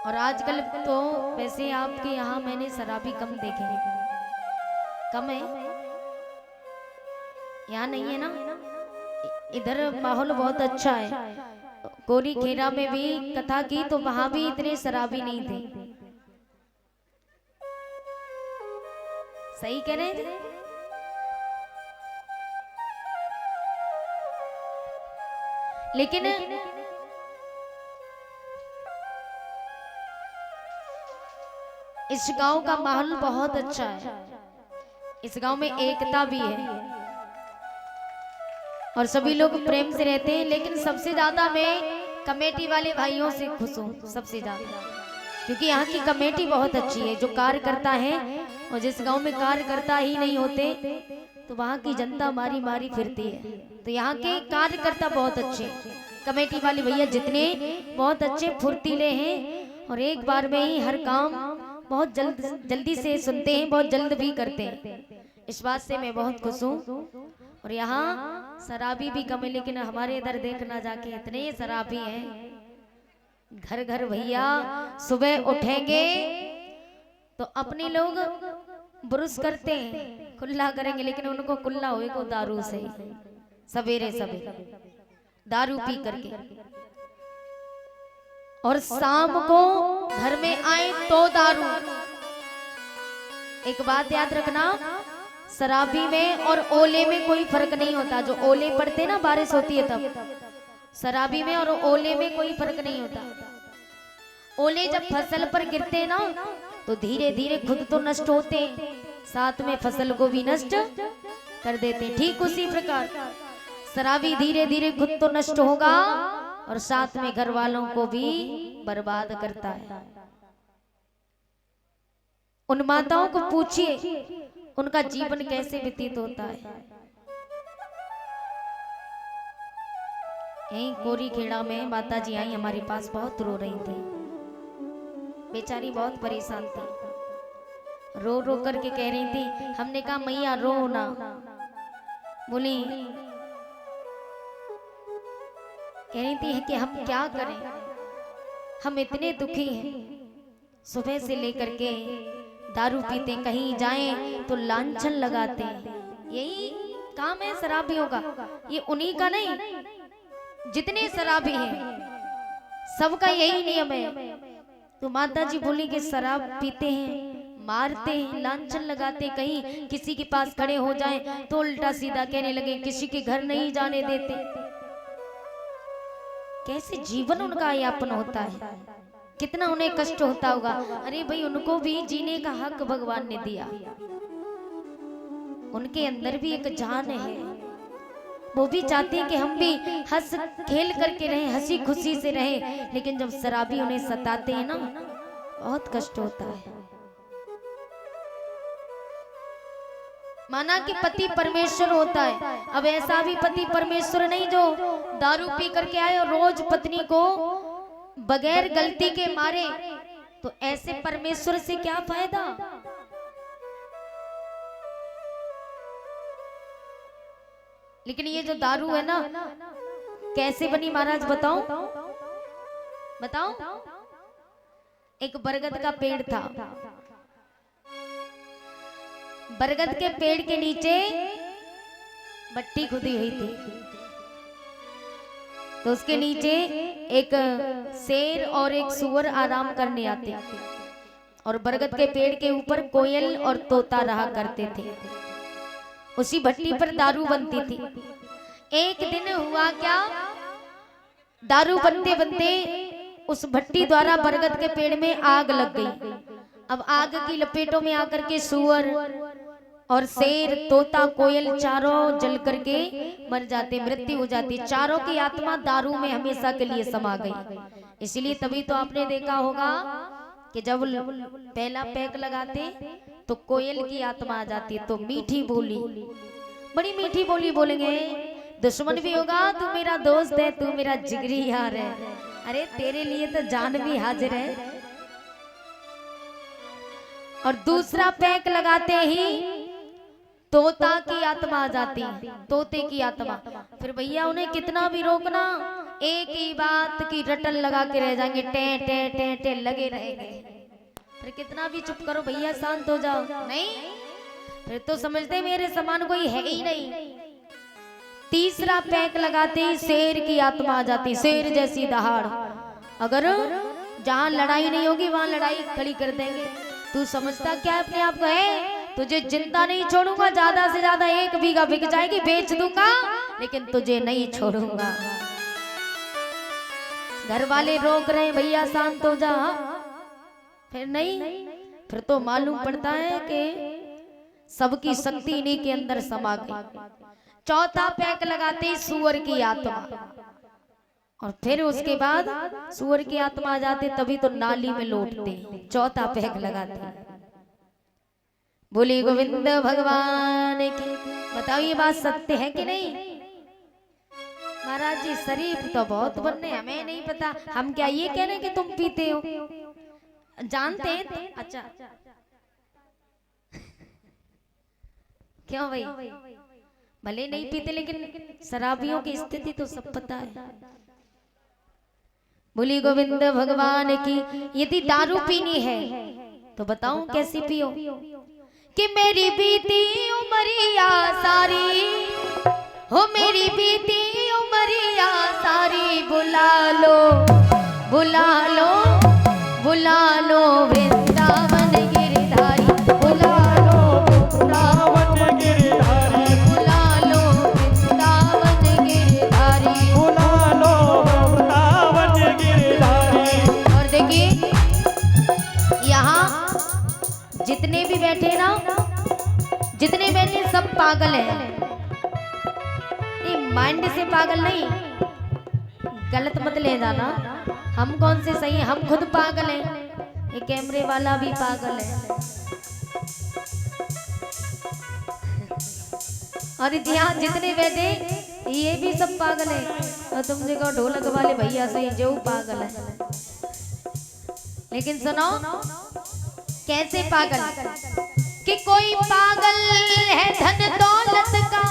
और आजकल तो वैसे आपके यहाँ मैंने शराबी कम देखे हैं। कम है, यहाँ नहीं है ना। इधर माहौल बहुत अच्छा है। कोरी खेरा में भी कथा की तो वहां भी इतने शराबी नहीं थे। सही कह रहे थे। लेकिन इस गांव का माहौल बहुत अच्छा है। इस गांव में एकता भी है और सभी लोग प्रेम से रहते हैं। लेकिन सबसे ज्यादा मैं कमेटी वाले भाइयों से खुश हूँ, सबसे ज्यादा, क्योंकि यहाँ की कमेटी बहुत अच्छी है। जो कार्य करता है, और जिस गांव में कार्य करता ही नहीं होते तो वहाँ की जनता मारी मारी फिरती है। तो यहाँ के कार्यकर्ता बहुत अच्छे, कमेटी वाले भैया जितने बहुत अच्छे फुर्तीले हैं और एक बार में ही हर काम बहुत जल्दी से सुनते हैं, बहुत जल्द भी करते हैं। इस बात से मैं बहुत खुश हूँ। और यहाँ शराबी भी कम है, लेकिन हमारे इधर देखना जाके इतने शराबी हैं। घर घर भैया सुबह उठेंगे तो अपने लोग ब्रुश करते हैं, कुल्ला करेंगे, लेकिन उनको कुल्ला होएगा दारू से। सवेरे सवेरे दारू पी करके, और शाम को घर में आए तो दारू। एक बात याद रखना, शराबी में और ओले में कोई फर्क नहीं होता। जो ओले पड़ते ना, बारिश होती है तब, शराबी में और ओले में कोई फर्क नहीं होता। ओले जब फसल पर गिरते ना तो धीरे धीरे खुद तो नष्ट होते, साथ में फसल को भी नष्ट कर देते। ठीक उसी प्रकार शराबी धीरे धीरे खुद तो नष्ट होगा और साथ में घर वालों को भी बर्बाद करता है। उन माताओं को पूछिए उनका जीवन कैसे व्यतीत होता है। यहीं कोरी खेड़ा में माता जी आई हमारे पास, बहुत रो रही थी, बेचारी बहुत परेशान थी, रो रो करके कह रही थी। हमने कहा मैया रो ना। बोली, कह रही थी कि हम क्या करें, हम इतने दुखी हैं, सुबह से लेकर के दारू पीते, कहीं जाएं तो लांछन लगाते। यही काम है शराबियों का। ये उन्हीं का नहीं, जितने शराबी हैं सबका यही नियम है। तो माता जी बोली कि शराब पीते हैं, मारते हैं, लांछन लगाते, कहीं किसी के पास खड़े हो जाएं तो उल्टा सीधा कहने लगे, किसी के घर नहीं जाने देते। कैसे जीवन उनका यापन होता है, कितना उन्हें कष्ट होता होगा। अरे भाई, उनको भी जीने का हक भगवान ने दिया, उनके अंदर भी एक जान है। वो भी चाहते हैं कि हम भी हंस खेल करके रहें, हंसी खुशी से रहें, लेकिन जब शराबी उन्हें सताते हैं ना, बहुत कष्ट होता है। माना कि पति परमेश्वर होता है, अब ऐसा भी पति परमेश्वर नहीं जो दारू पी करके आए और रोज पत्नी को बगैर गलती के मारे। तो ऐसे परमेश्वर से क्या फायदा। लेकिन ये जो दारू है ना, कैसे बनी महाराज बताओ बताओ। एक बरगद का पेड़ था, बरगद के पेड़ के नीचे मट्टी खुदी हुई थी। तो उसके नीचे एक शेर और एक सुअर आराम करने आते, और बरगद के पेड़ के ऊपर कोयल और तोता रहा करते थे। उसी भट्टी पर दारू बनती थी। एक दिन हुआ क्या, दारू बनते बनते उस भट्टी द्वारा बरगद के पेड़ में आग लग गई। अब आग की लपेटों में आकर के सुअर और शेर, तोता, कोयल चारों जल करके मर जाते, मृत्यु हो जाती। चारों की आत्मा दारू में हमेशा के लिए समा गई। इसलिए तभी तो आपने देखा होगा कि जब पहला पैक लगाते तो कोयल की आत्मा आ जाती है। तो मीठी बोली, बड़ी मीठी बोली बोलेंगे, दुश्मन भी होगा तू मेरा दोस्त है, तू मेरा जिगरी यार है, अरे तेरे लिए तो जान भी हाजिर है। और दूसरा पैक लगाते ही तोता की आत्मा आ जाती है, तोते की आत्मा। फिर भैया उन्हें कितना भी रोकना, एक ही बात की रटन लगा के रह जाएंगे, टे टे टे टे लगे रहेंगे। फिर कितना भी चुप करो भैया, शांत हो जाओ, नहीं फिर तो समझते मेरे समान कोई है ही नहीं। तीसरा पैक लगाते ही शेर की आत्मा आ जाती, शेर जैसी दहाड़। अगर जहां लड़ाई नहीं होगी वहां लड़ाई खड़ी कर देंगे। तू समझता क्या अपने आप को है? तुझे जिंदा नहीं छोड़ूंगा, ज्यादा से ज्यादा 1 बीघा बिक जाएगी, बेच दूंगा, लेकिन तुझे नहीं छोड़ूंगा। घर वाले रोक रहे हैं, भैया शांत हो जा। फिर नहीं, फिर तो मालूम पड़ता है कि सबकी शक्ति इन्हीं के अंदर समा गई। चौथा पैक लगाते ही सुअर की आत्मा, और फिर उसके बाद सुअर की आत्मा आ जाती, तभी तो नाली में लौटते। चौथा पैक लगाते। बोली गोविंद भगवान की। बताओ ये बात सत्य है कि नहीं? महाराज जी शरीफ तो बहुत बनने, हमें नहीं पता। हम क्या ये कह रहे हैं कि तुम पीते हो? जानते हैं? अच्छा क्यों भाई? भले नहीं पीते, लेकिन शराबियों की स्थिति तो सब पता है। बोली गोविंद भगवान की। यदि दारू पीनी है तो बताऊं कैसी पियो? कि मेरी बीती उमरिया सारी, हो मेरी बीती उमरिया सारी, बुला लो बुला लो बुला लो वृंदावन गिरधारी, बुला लो वृंदावन गिरधारी, बुला लो वृंदावन गिरधारी, बुला लो वृंदावन गिरधारी। और देखिए यहाँ जितने भी बैठे ना, जितने बैठे सब पागल हैं। माइंड से पागल नहीं, गलत मत ले जाना। हम कौन से सही हैं? हम खुद पागल हैं, ये कैमरे वाला भी पागल है। और यहाँ जितने बैठे ये भी सब पागल है। और तुम देखो ढोलक वाले भैया सही जो पागल है। लेकिन सुनो कैसे पागल, कि कोई पागल है धन दौलत का।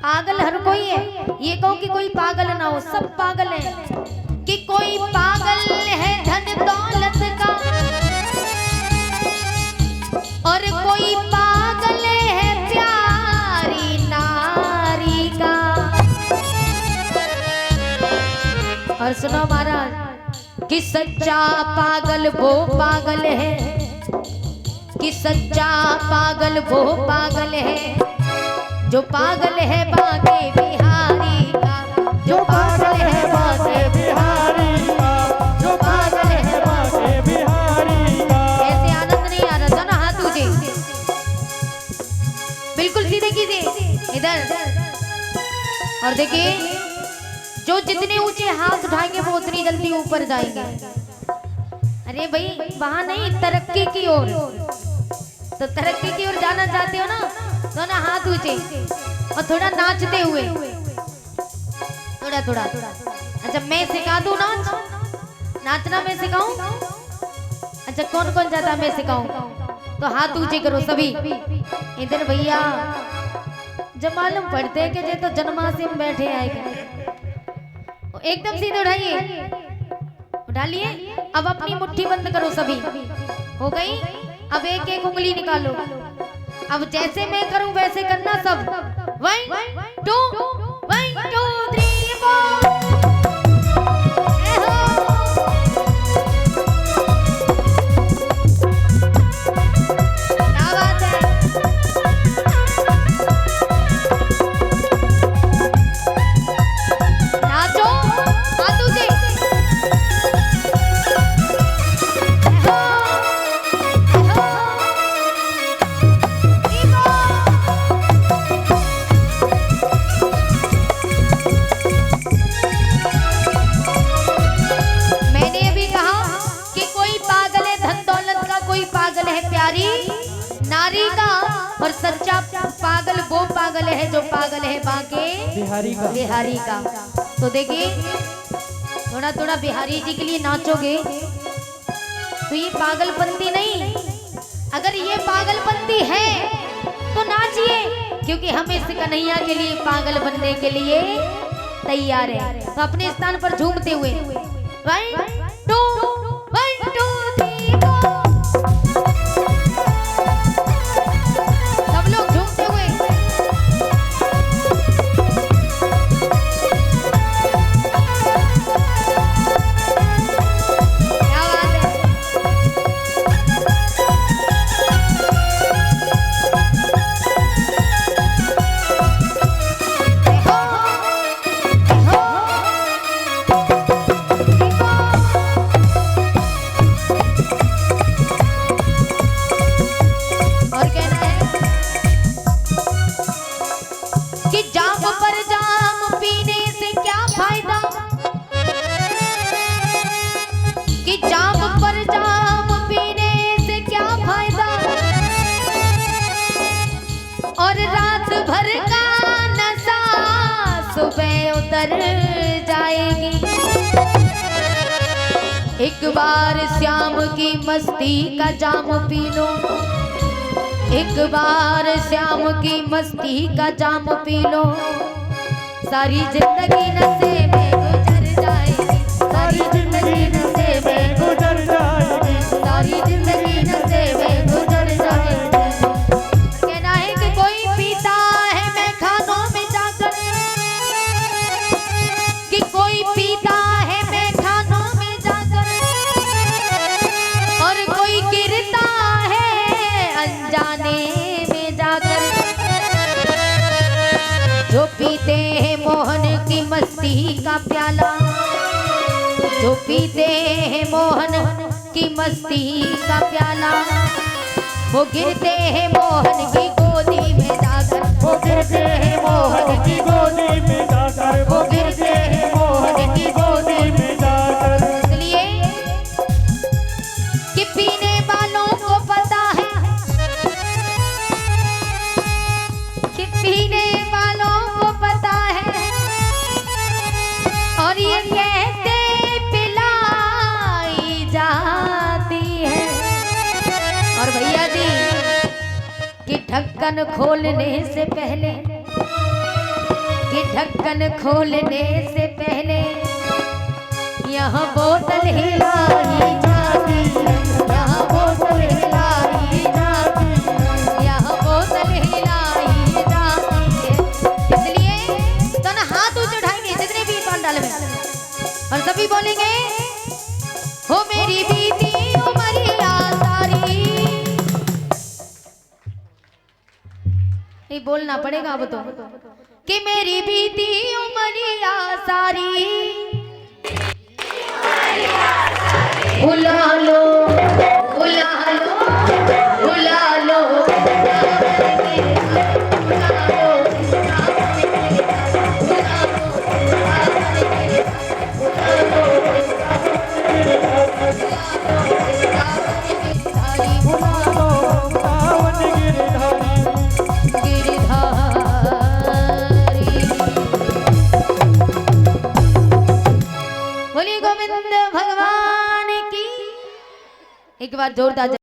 पागल हर कोई है, ये कहो कि कोई पागल ना हो, सब पागल है। कि कोई पागल है धन दौलत का, और कोई पागल है प्यारी नारी का। और सुनो महाराज कि सच्चा पागल वो पागल है, कि सच्चा पागल वो पागल है, जो पागल है बांके बिहारी का, जो पागल है बांके बिहारी का, जो पागल है बांके बिहारी का। ऐसे आनंद नहीं आ रहा था ना? हाथ ऊंचे, बिल्कुल सीधे कीजिए इधर। और देखिए जो जितने ऊंचे हाथ उठाएंगे वो उतनी जल्दी ऊपर जाएंगे। अरे भाई वहां नहीं, तरक्की की ओर। तो तरक्की की ओर जाना चाहते हो ना, तो ना हाथ ऊंचे और थोड़ा नाचते हुए, थोड़ा थोड़ा। अच्छा मैं सिखा दूं नाच, नाचना मैं सिखाऊं? अच्छा कौन कौन चाहता मैं सिखाऊं? तो हाथ ऊंचे करो सभी। इधर भैया जब मालूम पड़ते हैं कि ये तो जन्माष्टमी में बैठे आएंगे। एकदम सीधे उठाइए, उठा लिए। अब अपनी मुट्ठी बंद करो सभी। हो गई? अब एक एक उंगली निकालो। अब जैसे मैं करूं वैसे करना सब। 1 2 1 2 3 4। क्या बात है? नाचो हाथ ऊंचे। नारी का, और सच्चा पागल वो पागल है जो पागल है बांके बिहारी का। तो देखिए थोड़ा थोड़ा बिहारी जी के लिए नाचोगे तो ये पागलपंती नहीं। अगर ये पागलपंती है तो नाचिए, क्योंकि हम इस कन्हैया के लिए पागल बनने के लिए तैयार हैं। तो अपने स्थान पर झूमते हुए 1 2 1 2 3 सब लोग झूमते हुए। क्या बात है। और कहना है कि जाम पर जाम पीने से क्या फायदा, कि जाम पर जाम पीने से क्या फायदा, और रात भर का नशा सुबह उतर जाएगी। एक बार श्याम की मस्ती का जाम पी लो, एक बार श्याम की मस्ती का जाम पी लो, सारी जिंदगी नशे में गुजर जाएगी, सारी जिंदगी नशे में गुजर जाएगी। सारी जिंदगी नशे में गुजर जाएगी। कहना है कि कोई पीता है मैं खानों में जाकर, कि कोई पीता है मैं खानों में जाकर, और कोई गिरता है अनजाने में जाकर। जो पीते हैं मोहन की मस्ती का प्याला, जो पीते हैं मोहन की मस्ती का प्याला, वो गिरते हैं मोहन की गोदी में जाकर, वो गिरते हैं मोहन की गोदी में जाकर वो गिरते हैं मोहन की गोदी में जाकर। इसलिए कि पीने वालों को पता है, कि पीने वालों को पता है, और ये कहते पिलाई जाती है। और भैया जी कि ढक्कन खोलने से पहले, कि ढक्कन खोलने से पहले यहाँ बोतल हिलाई जाती है, यहाँ बोतल हिलाई जाती है, यहाँ बोतल हिलाई जाती है। इसलिए तो ना हाथ ऊंचे उठाएंगे जितने भी पंडाल में, और सभी बोलेंगे हो मेरी बीती उमरिया सारी। नहीं बोलना पड़ेगा अब तो, कि मेरी बीती उमरिया सारी बुला लो बुला लो बुला लो सावन गिरधारी बोलिए गोविंद भगवान की। एक बार जोरदार